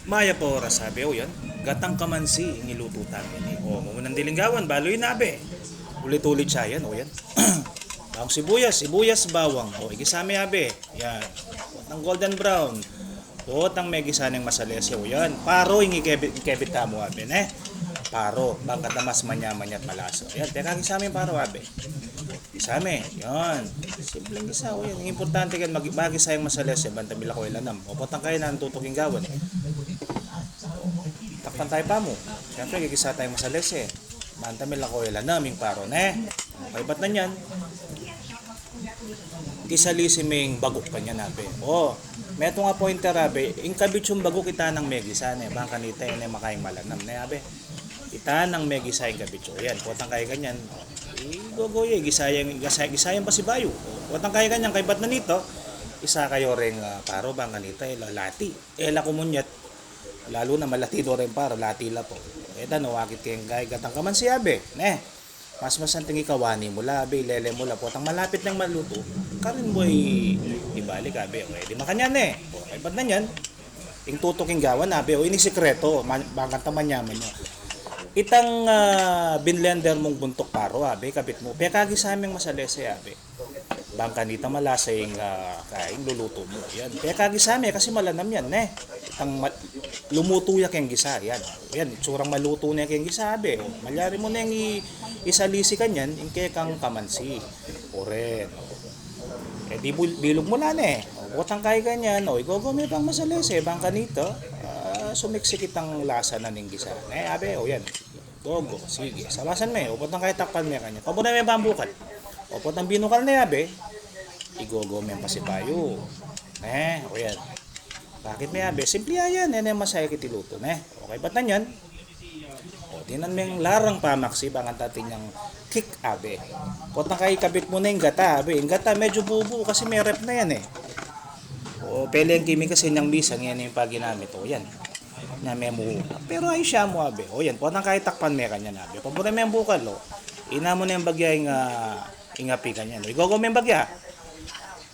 Maya po oras sabi, o yan, gatang kamansi, ingiluto tamin eh. O, munang dilinggawan, baloy nabe. Ulit-ulit siya yan, o yan. Bawang sibuyas, bawang. O, igisame abe. Yan. Pot ng golden brown. Pot ng may gisaneng masalesya, o yan. Paro, ingikebit ka mo abe, ne? Paro, bangkat na mas manya-manya at malaso. Yan, teka gisame yung paro abe. Gisame, yan. Simpleng gisa, o yan. Ang importante kan magisa yung masalesya, bantamila ko ilanam. O, potang kayo na ang tutuking gawan. Takpan tayo pa mo. Siyempre, gigisa tayo masalis eh. Mantamil ako ilan naming paro ne. Okay, ba't na yan? Kisalisiming bagok pa niya nabe. Oh, meto nga pointer abe. Ing kabit yung bagok kita ng megisa ne. Bang kanita yun ay makaing malanam ne abe. Kita ng megisa yung kabit yun. Yan, potang kaya ganyan. Igogoy, gisayang pa si Bayo. Potang kaya ganyan, kay ba't na nito? Isa kayo rin paro bang kanita lalati. Ela kumunyat lalo na malatido rin para latila po. Eta no wakit kayong gay gatang kaman si abe. Ne. Mas tingi kawani mo labi lele mo lapot ang malapit ng maluto. Karin boy ibalik abe. Okay, di makanya ne. Okay, bad na yan. Ing tutuking gawan abe o ini sekreto bangkan taman yaman no. Itang binlender mong buntok paro abe kabit mo. Pekagi sa aming masalese abe. Bangka nita malasay kaing luluto mo. Yan. Pekagi sa amin kasi malanam yan ne. Lumuto ya keng gisa yan. Yan, itsurang maluto na keng gisa abe. Malyari mo na yung isalisi kanyan, ingke kang kamansi. Oren. Eh di bilog mo na ne. O botang kay ganyan, o igogome pang masalese bang kanito. Sumiksikit ang lasa na ning gisa. Ne abe, o yan. Gogo, sige. Sabasan me, o botang kay takpan me kanya. Pabo na may bambukan. O botang binukal na abe. Igogome pa si Bayo. Ne, o yan. Bakit may abe? Simple yan. Yan yung masaya kitiluto. Okay, ba't na yan? O, dinan may larang pamaksi. Bangan tatin yung kick abe. Pot na kay kabit mo na yung gata abe. Yung gata medyo bubu kasi may rep na yan eh. O, pele yung kimi kasi niyang bisang yan yung pag-ginamit. O, yan. Na may mo. Pero ay siya mo abe. O, yan. Pot na kay takpan may kanya na abe. Pabura may bukal o. Ina mo na yung bagya yung ingapi kanya. Igogo may bagya.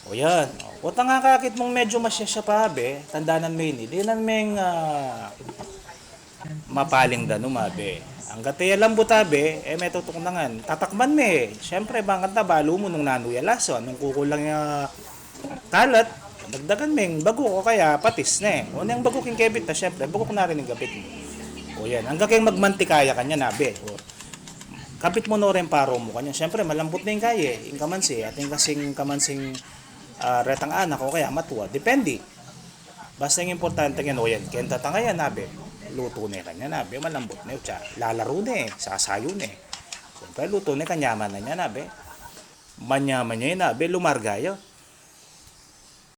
O yan. O nga kakit mong medyo masyasya pa be, tandanan mo yun. Di nan may mapaling dano mabe. Ang gataya lambot abe, may tutok na nga. Tatakman me. Siyempre, bangkat na balo mo nung nanuya laso. Nung kukulang kalat, dagdagan me bago o kaya patis ne. O nang bago king kebit na, siyempre, bago na rin yung gabit mo. O yan. Hanggang kayong magmantikaya kanya nabe. O, kapit mo no rin paro mo kanya. Siyempre, malambot na yung kaya. Yung kamansi. At yung kasing kamansing retang anak o kaya matuwa. Depende. Basta yung importante nga, o yan, kaya tatangaya nabe. Luto na kanya nabe, malambot na yun siya. Lalaro na sasayo na. Siyempre, luto na kanyaman na niya nabe. Manyaman niya yun nabe, lumargayo.